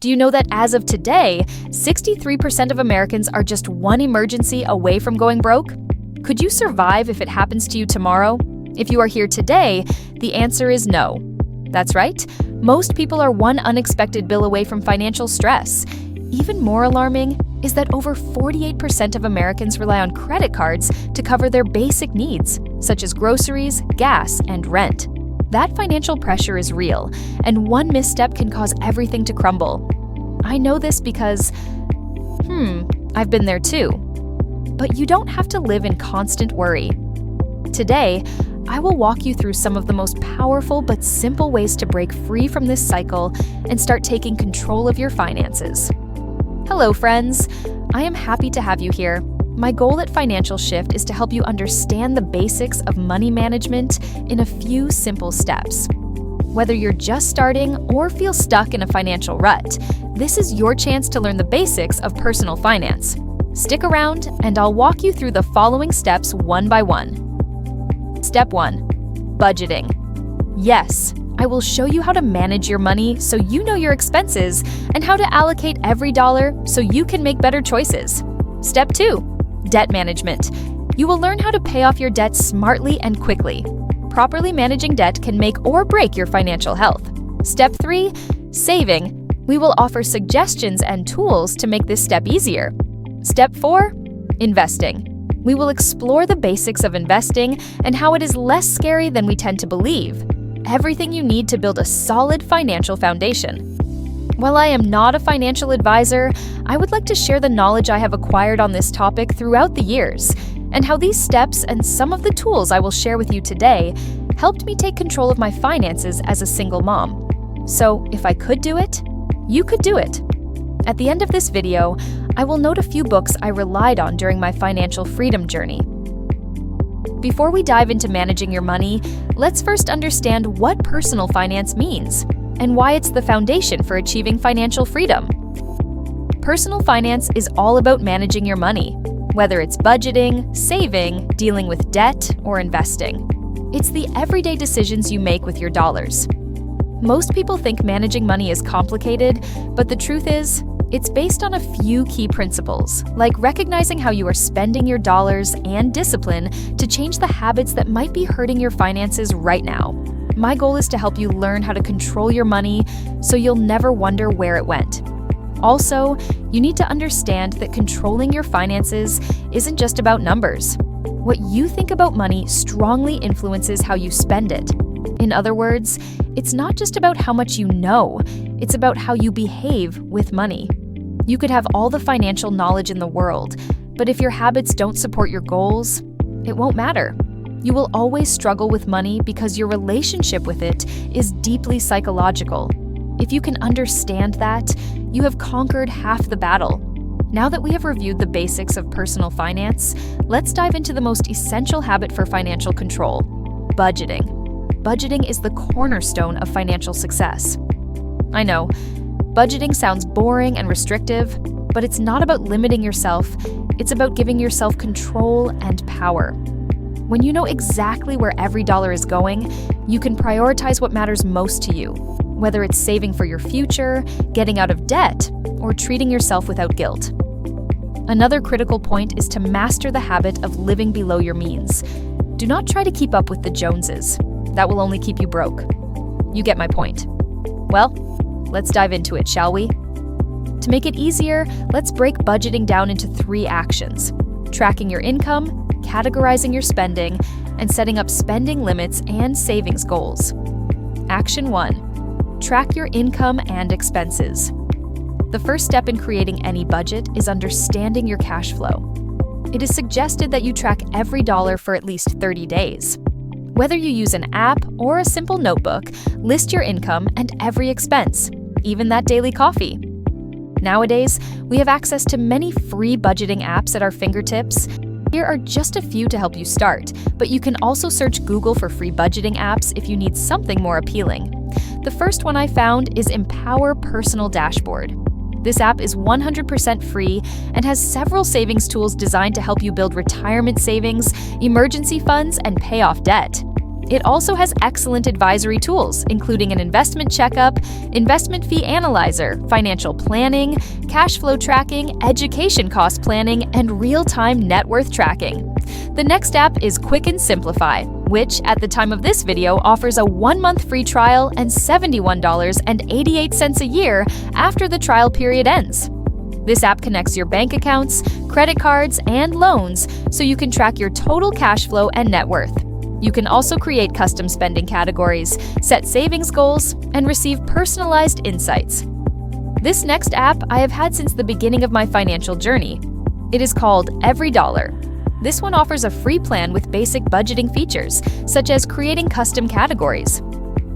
Do you know that as of today, 63% of Americans are just one emergency away from going broke? Could you survive if it happens to you tomorrow? If you are here today, the answer is no. That's right. Most people are one unexpected bill away from financial stress. Even more alarming is that over 48% of Americans rely on credit cards to cover their basic needs, such as groceries, gas, and rent. That financial pressure is real, and one misstep can cause everything to crumble. I know this because, I've been there too. But you don't have to live in constant worry. Today, I will walk you through some of the most powerful but simple ways to break free from this cycle and start taking control of your finances. Hello, friends. I am happy to have you here. My goal at Financial Shift is to help you understand the basics of money management in a few simple steps. Whether you're just starting or feel stuck in a financial rut, this is your chance to learn the basics of personal finance. Stick around, and I'll walk you through the following steps one by one. Step 1. Budgeting. Yes, I will show you how to manage your money so you know your expenses and how to allocate every dollar so you can make better choices. Step 2. Debt management. You will learn how to pay off your debt smartly and quickly. Properly managing debt can make or break your financial health. Step 3. Saving. We will offer suggestions and tools to make this step easier. Step 4. Investing. We will explore the basics of investing and how it is less scary than we tend to believe. Everything you need to build a solid financial foundation. While I am not a financial advisor, I would like to share the knowledge I have acquired on this topic throughout the years, and how these steps and some of the tools I will share with you today helped me take control of my finances as a single mom. So, if I could do it, you could do it. At the end of this video, I will note a few books I relied on during my financial freedom journey. Before we dive into managing your money, let's first understand what personal finance means and why it's the foundation for achieving financial freedom. Personal finance is all about managing your money, whether it's budgeting, saving, dealing with debt, or investing. It's the everyday decisions you make with your dollars. Most people think managing money is complicated, but the truth is, it's based on a few key principles, like recognizing how you are spending your dollars and discipline to change the habits that might be hurting your finances right now. My goal is to help you learn how to control your money so you'll never wonder where it went. Also, you need to understand that controlling your finances isn't just about numbers. What you think about money strongly influences how you spend it. In other words, it's not just about how much you know, it's about how you behave with money. You could have all the financial knowledge in the world, but if your habits don't support your goals, it won't matter. You will always struggle with money because your relationship with it is deeply psychological. If you can understand that, you have conquered half the battle. Now that we have reviewed the basics of personal finance, let's dive into the most essential habit for financial control: budgeting. Budgeting is the cornerstone of financial success. I know, budgeting sounds boring and restrictive, but it's not about limiting yourself, it's about giving yourself control and power. When you know exactly where every dollar is going, you can prioritize what matters most to you, whether it's saving for your future, getting out of debt, or treating yourself without guilt. Another critical point is to master the habit of living below your means. Do not try to keep up with the Joneses. That will only keep you broke. You get my point. Well, let's dive into it, shall we? To make it easier, let's break budgeting down into 3 actions: tracking your income, categorizing your spending, and setting up spending limits and savings goals. Action 1. Track your income and expenses. The first step in creating any budget is understanding your cash flow. It is suggested that you track every dollar for at least 30 days. Whether you use an app or a simple notebook, list your income and every expense, even that daily coffee. Nowadays, we have access to many free budgeting apps at our fingertips. Here are just a few to help you start, but you can also search Google for free budgeting apps if you need something more appealing. The first one I found is Empower Personal Dashboard. This app is 100% free and has several savings tools designed to help you build retirement savings, emergency funds, and pay off debt. It also has excellent advisory tools, including an investment checkup, investment fee analyzer, financial planning, cash flow tracking, education cost planning, and real-time net worth tracking. The next app is Quick and Simplify, which, at the time of this video, offers a 1-month free trial and $71.88 a year after the trial period ends. This app connects your bank accounts, credit cards, and loans so you can track your total cash flow and net worth. You can also create custom spending categories, set savings goals, and receive personalized insights. This next app I have had since the beginning of my financial journey. It is called Every Dollar. This one offers a free plan with basic budgeting features, such as creating custom categories.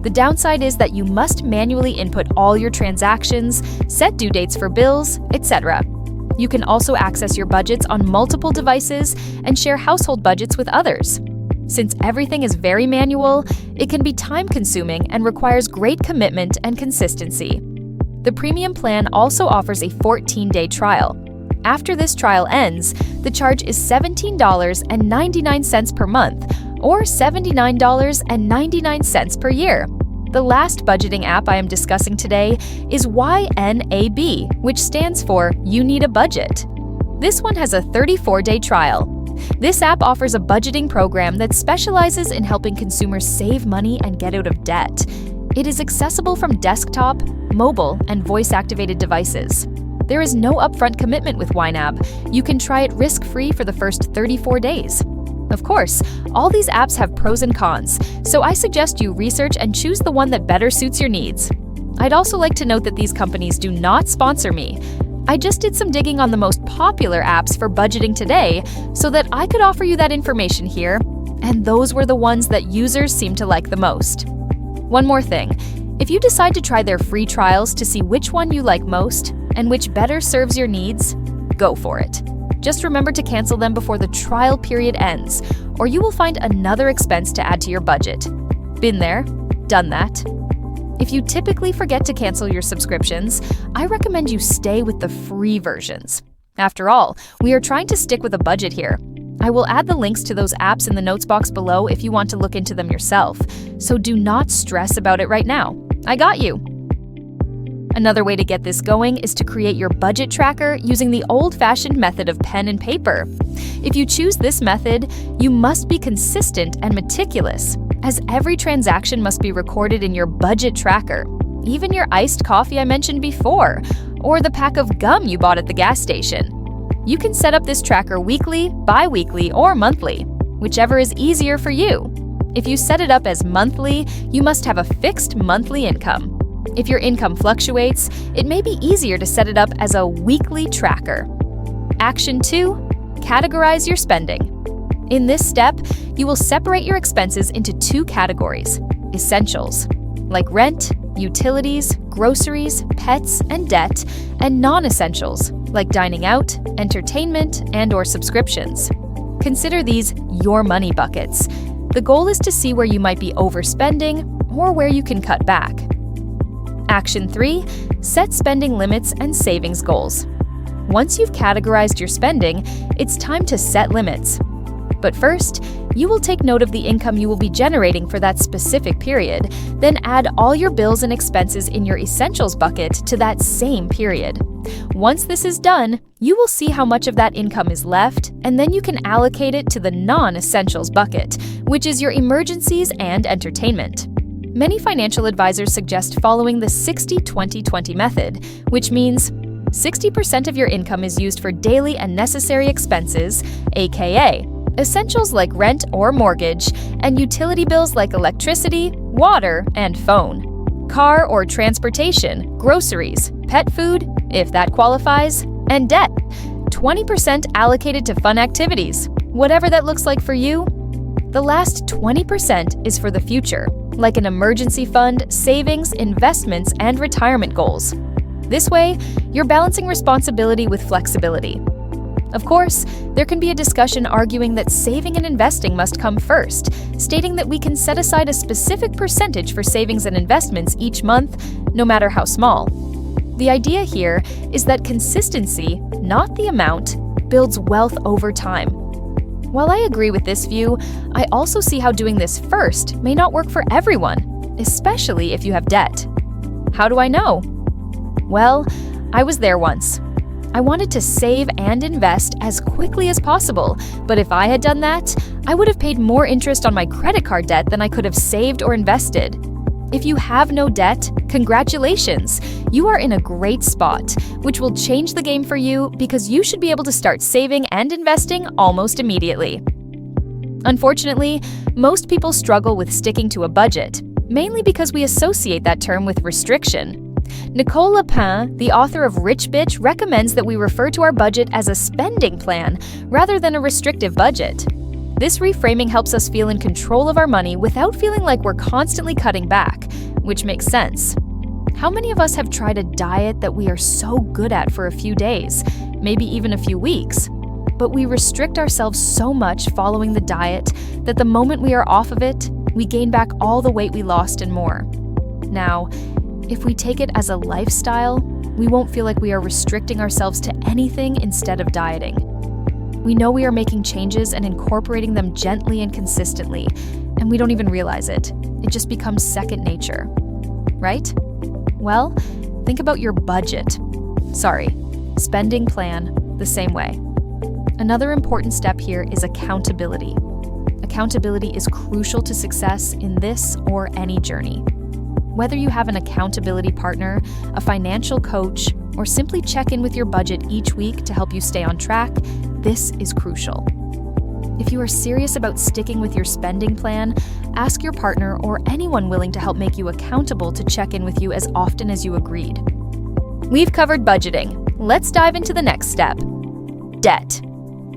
The downside is that you must manually input all your transactions, set due dates for bills, etc. You can also access your budgets on multiple devices and share household budgets with others. Since everything is very manual, it can be time-consuming and requires great commitment and consistency. The premium plan also offers a 14-day trial. After this trial ends, the charge is $17.99 per month, or $79.99 per year. The last budgeting app I am discussing today is YNAB, which stands for You Need a Budget. This one has a 34-day trial. This app offers a budgeting program that specializes in helping consumers save money and get out of debt. It is accessible from desktop, mobile, and voice-activated devices. There is no upfront commitment with YNAB. You can try it risk-free for the first 34 days. Of course, all these apps have pros and cons, so I suggest you research and choose the one that better suits your needs. I'd also like to note that these companies do not sponsor me. I just did some digging on the most popular apps for budgeting today so that I could offer you that information here, and those were the ones that users seem to like the most. One more thing, if you decide to try their free trials to see which one you like most and which better serves your needs, go for it. Just remember to cancel them before the trial period ends, or you will find another expense to add to your budget. Been there, done that. If you typically forget to cancel your subscriptions, I recommend you stay with the free versions. After all, we are trying to stick with a budget here. I will add the links to those apps in the notes box below if you want to look into them yourself, so do not stress about it right now. I got you. Another way to get this going is to create your budget tracker using the old-fashioned method of pen and paper. If you choose this method, you must be consistent and meticulous, as every transaction must be recorded in your budget tracker, even your iced coffee I mentioned before, or the pack of gum you bought at the gas station. You can set up this tracker weekly, bi-weekly, or monthly, whichever is easier for you. If you set it up as monthly, you must have a fixed monthly income. If your income fluctuates, it may be easier to set it up as a weekly tracker. Action 2. Categorize your spending. In this step, you will separate your expenses into 2 categories: essentials, like rent, utilities, groceries, pets, and debt, and non-essentials, like dining out, entertainment, and/or subscriptions. Consider these your money buckets. The goal is to see where you might be overspending or where you can cut back. Action 3. Set spending limits and savings goals. Once you've categorized your spending, it's time to set limits. But first, you will take note of the income you will be generating for that specific period, then add all your bills and expenses in your essentials bucket to that same period. Once this is done, you will see how much of that income is left, and then you can allocate it to the non-essentials bucket, which is your emergencies and entertainment. Many financial advisors suggest following the 60-20-20 method, which means 60% of your income is used for daily and necessary expenses, aka essentials like rent or mortgage, and utility bills like electricity, water, and phone, car or transportation, groceries, pet food, if that qualifies, and debt. 20% allocated to fun activities, whatever that looks like for you. The last 20% is for the future, like an emergency fund, savings, investments, and retirement goals. This way, you're balancing responsibility with flexibility. Of course, there can be a discussion arguing that saving and investing must come first, stating that we can set aside a specific percentage for savings and investments each month, no matter how small. The idea here is that consistency, not the amount, builds wealth over time. While I agree with this view, I also see how doing this first may not work for everyone, especially if you have debt. How do I know? Well, I was there once. I wanted to save and invest as quickly as possible, but if I had done that, I would have paid more interest on my credit card debt than I could have saved or invested. If you have no debt, congratulations! You are in a great spot, which will change the game for you because you should be able to start saving and investing almost immediately. Unfortunately, most people struggle with sticking to a budget, mainly because we associate that term with restriction. Nicole Lapin, the author of Rich Bitch, recommends that we refer to our budget as a spending plan rather than a restrictive budget. This reframing helps us feel in control of our money without feeling like we're constantly cutting back, which makes sense. How many of us have tried a diet that we are so good at for a few days, maybe even a few weeks, but we restrict ourselves so much following the diet that the moment we are off of it, we gain back all the weight we lost and more. Now, if we take it as a lifestyle, we won't feel like we are restricting ourselves to anything instead of dieting. We know we are making changes and incorporating them gently and consistently, and we don't even realize it. It just becomes second nature, right? Well, think about your budget. Spending plan the same way. Another important step here is accountability. Accountability is crucial to success in this or any journey. Whether you have an accountability partner, a financial coach, or simply check in with your budget each week to help you stay on track, this is crucial. If you are serious about sticking with your spending plan, ask your partner or anyone willing to help make you accountable to check in with you as often as you agreed. We've covered budgeting. Let's dive into the next step. Debt.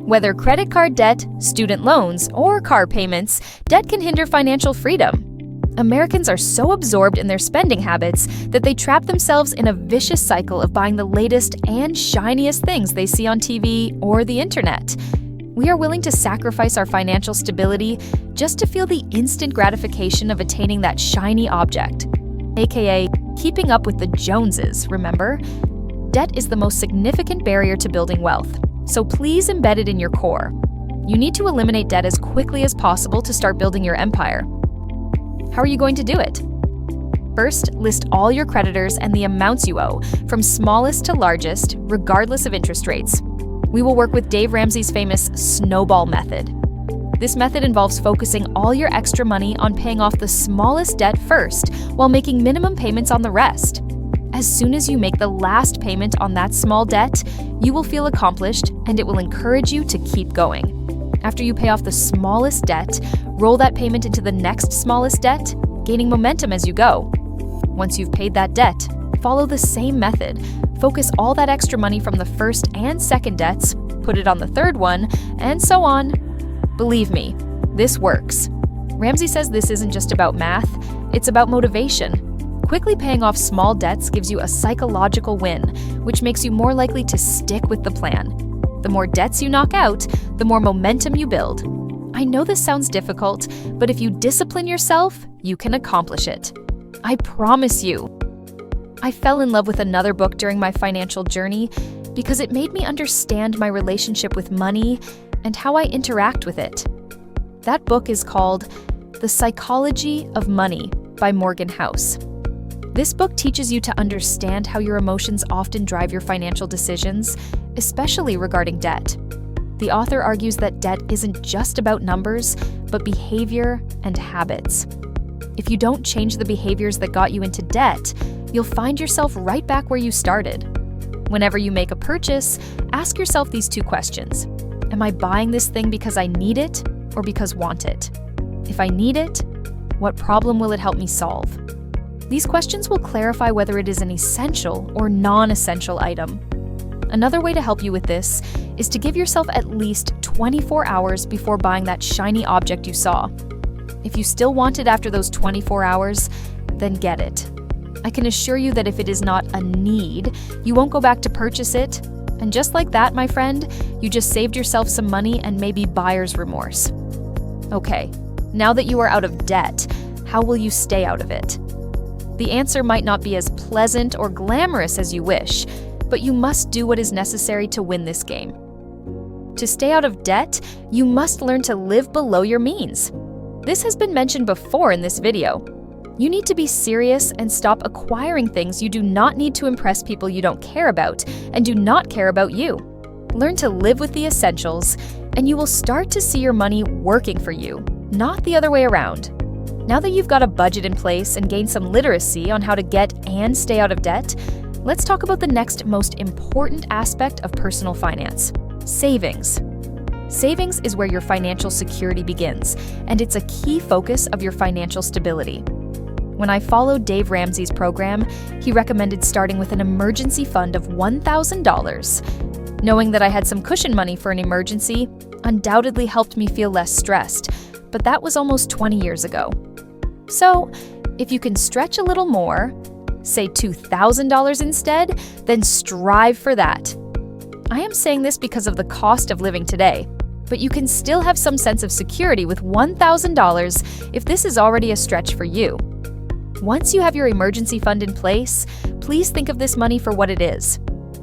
Whether credit card debt, student loans, or car payments, debt can hinder financial freedom. Americans are so absorbed in their spending habits that they trap themselves in a vicious cycle of buying the latest and shiniest things they see on TV or the internet. We are willing to sacrifice our financial stability just to feel the instant gratification of attaining that shiny object, aka keeping up with the Joneses, remember? Debt is the most significant barrier to building wealth, so please embed it in your core. You need to eliminate debt as quickly as possible to start building your empire. How are you going to do it? First, list all your creditors and the amounts you owe, from smallest to largest, regardless of interest rates. We will work with Dave Ramsey's famous Snowball method. This method involves focusing all your extra money on paying off the smallest debt first, while making minimum payments on the rest. As soon as you make the last payment on that small debt, you will feel accomplished, and it will encourage you to keep going. After you pay off the smallest debt, roll that payment into the next smallest debt, gaining momentum as you go. Once you've paid that debt, follow the same method. Focus all that extra money from the first and second debts, put it on the third one, and so on. Believe me, this works. Ramsey says this isn't just about math, it's about motivation. Quickly paying off small debts gives you a psychological win, which makes you more likely to stick with the plan. The more debts you knock out, the more momentum you build. I know this sounds difficult, but if you discipline yourself, you can accomplish it. I promise you. I fell in love with another book during my financial journey because it made me understand my relationship with money and how I interact with it. That book is called The Psychology of Money by Morgan House. This book teaches you to understand how your emotions often drive your financial decisions, especially regarding debt. The author argues that debt isn't just about numbers, but behavior and habits. If you don't change the behaviors that got you into debt, you'll find yourself right back where you started. Whenever you make a purchase, ask yourself these two questions. Am I buying this thing because I need it or because want it? If I need it, what problem will it help me solve? These questions will clarify whether it is an essential or non-essential item. Another way to help you with this is to give yourself at least 24 hours before buying that shiny object you saw. If you still want it after those 24 hours, then get it. I can assure you that if it is not a need, you won't go back to purchase it. And just like that, my friend, you just saved yourself some money and maybe buyer's remorse. Okay, now that you are out of debt, how will you stay out of it? The answer might not be as pleasant or glamorous as you wish, but you must do what is necessary to win this game. To stay out of debt, you must learn to live below your means. This has been mentioned before in this video. You need to be serious and stop acquiring things you do not need to impress people you don't care about and do not care about you. Learn to live with the essentials, and you will start to see your money working for you, not the other way around. Now that you've got a budget in place and gained some literacy on how to get and stay out of debt, let's talk about the next most important aspect of personal finance: savings. Savings is where your financial security begins, and it's a key focus of your financial stability. When I followed Dave Ramsey's program, he recommended starting with an emergency fund of $1,000. Knowing that I had some cushion money for an emergency undoubtedly helped me feel less stressed, but that was almost 20 years ago. So, if you can stretch a little more, say $2,000 instead, then strive for that. I am saying this because of the cost of living today, but you can still have some sense of security with $1,000 if this is already a stretch for you. Once you have your emergency fund in place, please think of this money for what it is: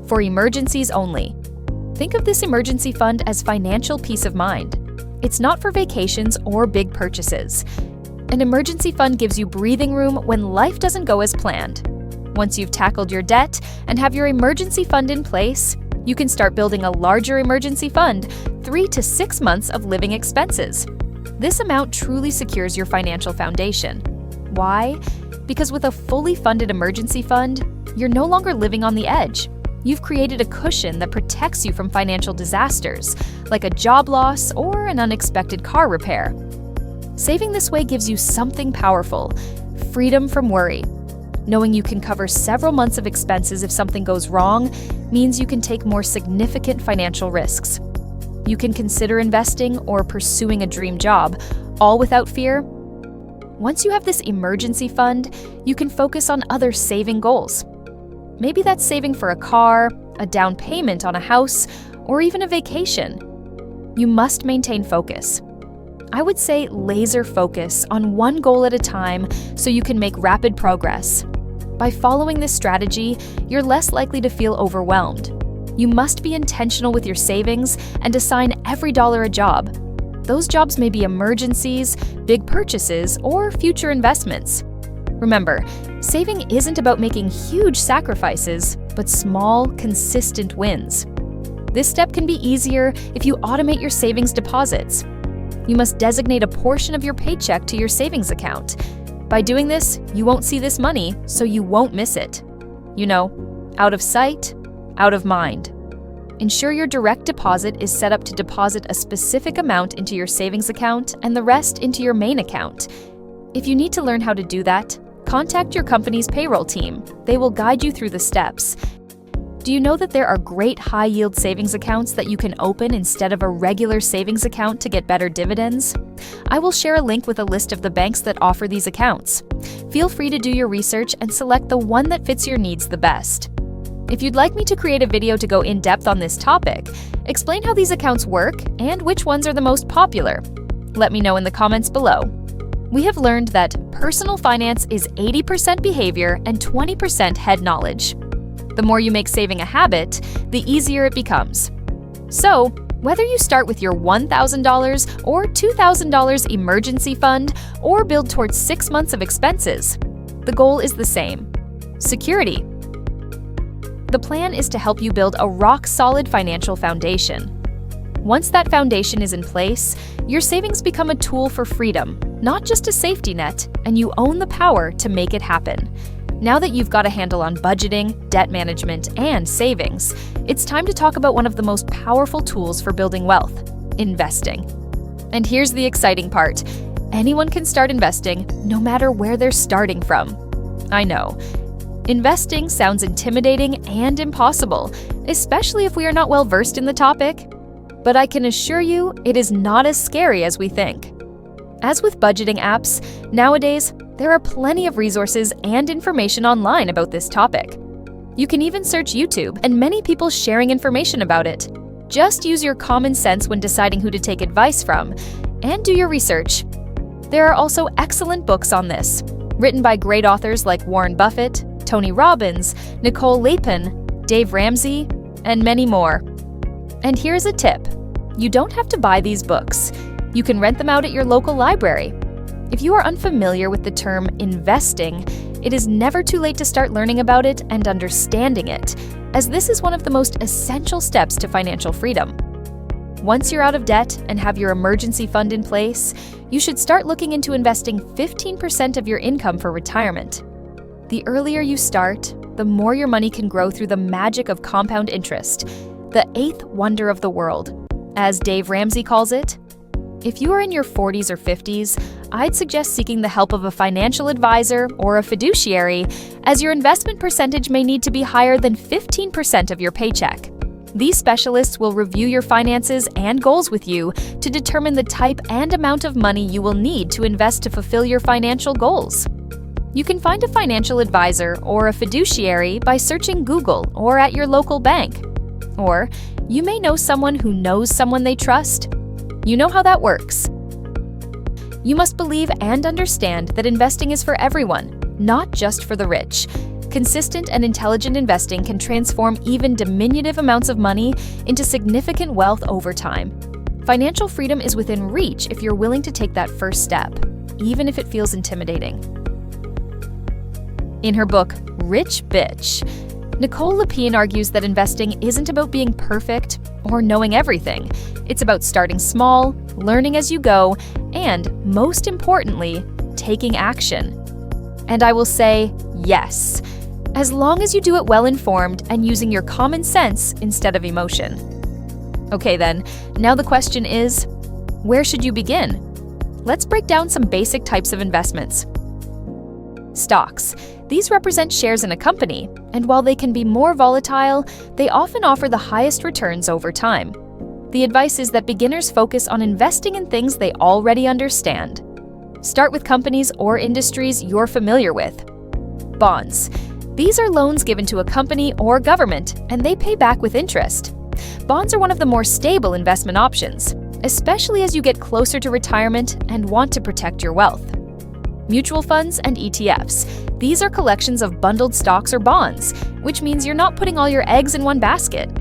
for emergencies only. Think of this emergency fund as financial peace of mind. It's not for vacations or big purchases. An emergency fund gives you breathing room when life doesn't go as planned. Once you've tackled your debt and have your emergency fund in place, you can start building a larger emergency fund, 3 to 6 months of living expenses. This amount truly secures your financial foundation. Why? Because with a fully funded emergency fund, you're no longer living on the edge. You've created a cushion that protects you from financial disasters, like a job loss or an unexpected car repair. Saving this way gives you something powerful: freedom from worry. Knowing you can cover several months of expenses if something goes wrong means you can take more significant financial risks. You can consider investing or pursuing a dream job, all without fear. Once you have this emergency fund, you can focus on other saving goals. Maybe that's saving for a car, a down payment on a house, or even a vacation. You must maintain focus. I would say laser focus on one goal at a time so you can make rapid progress. By following this strategy, you're less likely to feel overwhelmed. You must be intentional with your savings and assign every dollar a job. Those jobs may be emergencies, big purchases, or future investments. Remember, saving isn't about making huge sacrifices, but small, consistent wins. This step can be easier if you automate your savings deposits. You must designate a portion of your paycheck to your savings account. By doing this, you won't see this money, so you won't miss it. You know, out of sight, out of mind. Ensure your direct deposit is set up to deposit a specific amount into your savings account and the rest into your main account. If you need to learn how to do that, contact your company's payroll team. They will guide you through the steps. Do you know that there are great high-yield savings accounts that you can open instead of a regular savings account to get better dividends? I will share a link with a list of the banks that offer these accounts. Feel free to do your research and select the one that fits your needs the best. If you'd like me to create a video to go in-depth on this topic, explain how these accounts work and which ones are the most popular, let me know in the comments below. We have learned that personal finance is 80% behavior and 20% head knowledge. The more you make saving a habit, the easier it becomes. So, whether you start with your $1,000 or $2,000 emergency fund or build towards 6 months of expenses, the goal is the same: security. The plan is to help you build a rock-solid financial foundation. Once that foundation is in place, your savings become a tool for freedom, not just a safety net, and you own the power to make it happen. Now that you've got a handle on budgeting, debt management, and savings, it's time to talk about one of the most powerful tools for building wealth: investing. And here's the exciting part: anyone can start investing, no matter where they're starting from. I know. Investing sounds intimidating and impossible, especially if we are not well versed in the topic. But I can assure you, it is not as scary as we think. As with budgeting apps, nowadays, there are plenty of resources and information online about this topic. You can even search YouTube, and many people sharing information about it. Just use your common sense when deciding who to take advice from, and do your research. There are also excellent books on this, written by great authors like Warren Buffett, Tony Robbins, Nicole Lapin, Dave Ramsey, and many more. And here's a tip: You don't have to buy these books. You can rent them out at your local library. If you are unfamiliar with the term investing, it is never too late to start learning about it and understanding it, as this is one of the most essential steps to financial freedom. Once you're out of debt and have your emergency fund in place, you should start looking into investing 15% of your income for retirement. The earlier you start, the more your money can grow through the magic of compound interest, the eighth wonder of the world, as Dave Ramsey calls it. If you are in your 40s or 50s, I'd suggest seeking the help of a financial advisor or a fiduciary, as your investment percentage may need to be higher than 15% of your paycheck. These specialists will review your finances and goals with you to determine the type and amount of money you will need to invest to fulfill your financial goals. You can find a financial advisor or a fiduciary by searching Google or at your local bank. Or you may know someone who knows someone they trust. You know how that works. You must believe and understand that investing is for everyone, not just for the rich. Consistent and intelligent investing can transform even diminutive amounts of money into significant wealth over time. Financial freedom is within reach if you're willing to take that first step, even if it feels intimidating. In her book, Rich Bitch, Nicole Lapine argues that investing isn't about being perfect or knowing everything. It's about starting small, learning as you go, and, most importantly, taking action. And I will say, yes, as long as you do it well-informed and using your common sense instead of emotion. Okay then, now the question is, where should you begin? Let's break down some basic types of investments. Stocks. These represent shares in a company, and while they can be more volatile, they often offer the highest returns over time. The advice is that beginners focus on investing in things they already understand. Start with companies or industries you're familiar with. Bonds. These are loans given to a company or government, and they pay back with interest. Bonds are one of the more stable investment options, especially as you get closer to retirement and want to protect your wealth. Mutual funds and ETFs. These are collections of bundled stocks or bonds, which means you're not putting all your eggs in one basket.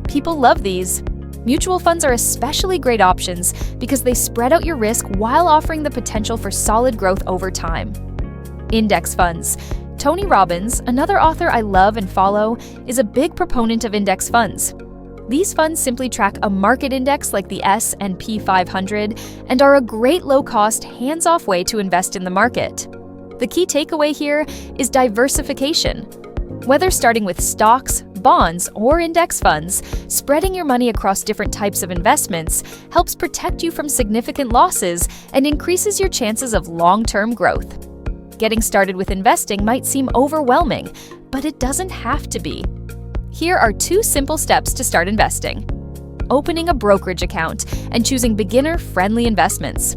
People love these. Mutual funds are especially great options because they spread out your risk while offering the potential for solid growth over time. Index funds. Tony Robbins, another author I love and follow, is a big proponent of index funds. These funds simply track a market index like the S&P 500 and are a great low-cost, hands-off way to invest in the market. The key takeaway here is diversification. Whether starting with stocks, bonds, or index funds, spreading your money across different types of investments helps protect you from significant losses and increases your chances of long-term growth. Getting started with investing might seem overwhelming, but it doesn't have to be. Here are 2 simple steps to start investing. Opening a brokerage account and choosing beginner-friendly investments.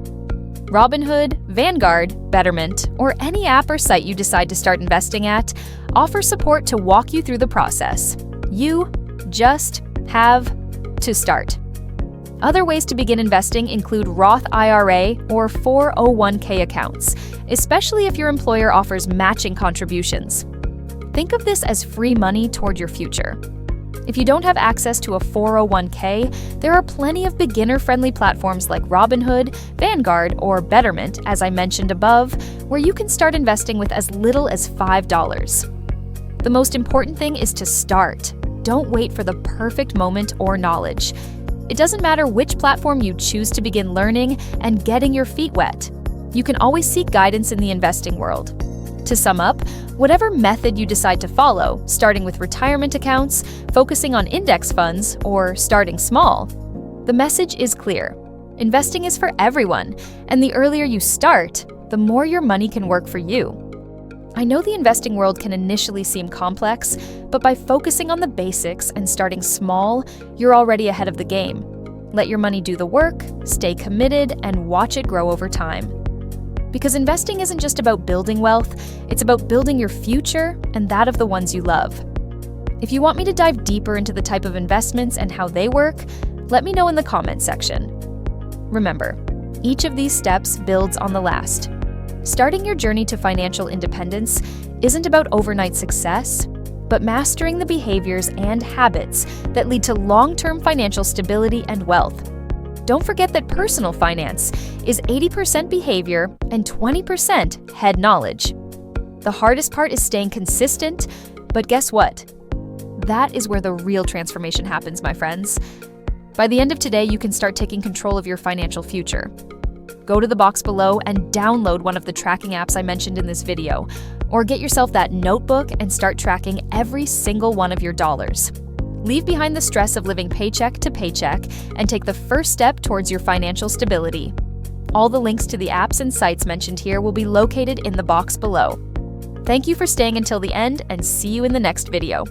Robinhood, Vanguard, Betterment, or any app or site you decide to start investing at offer support to walk you through the process. You just have to start. Other ways to begin investing include Roth IRA or 401k accounts, especially if your employer offers matching contributions. Think of this as free money toward your future. If you don't have access to a 401k, there are plenty of beginner-friendly platforms like Robinhood, Vanguard, or Betterment, as I mentioned above, where you can start investing with as little as $5. The most important thing is to start. Don't wait for the perfect moment or knowledge. It doesn't matter which platform you choose to begin learning and getting your feet wet. You can always seek guidance in the investing world. To sum up, whatever method you decide to follow, starting with retirement accounts, focusing on index funds, or starting small, the message is clear. Investing is for everyone, and the earlier you start, the more your money can work for you. I know the investing world can initially seem complex, but by focusing on the basics and starting small, you're already ahead of the game. Let your money do the work, stay committed, and watch it grow over time. Because investing isn't just about building wealth, it's about building your future and that of the ones you love. If you want me to dive deeper into the type of investments and how they work, let me know in the comments section. Remember, each of these steps builds on the last. Starting your journey to financial independence isn't about overnight success, but mastering the behaviors and habits that lead to long-term financial stability and wealth. Don't forget that personal finance is 80% behavior and 20% head knowledge. The hardest part is staying consistent, but guess what? That is where the real transformation happens, my friends. By the end of today, you can start taking control of your financial future. Go to the box below and download one of the tracking apps I mentioned in this video, or get yourself that notebook and start tracking every single one of your dollars. Leave behind the stress of living paycheck to paycheck and take the first step towards your financial stability. All the links to the apps and sites mentioned here will be located in the box below. Thank you for staying until the end, and see you in the next video.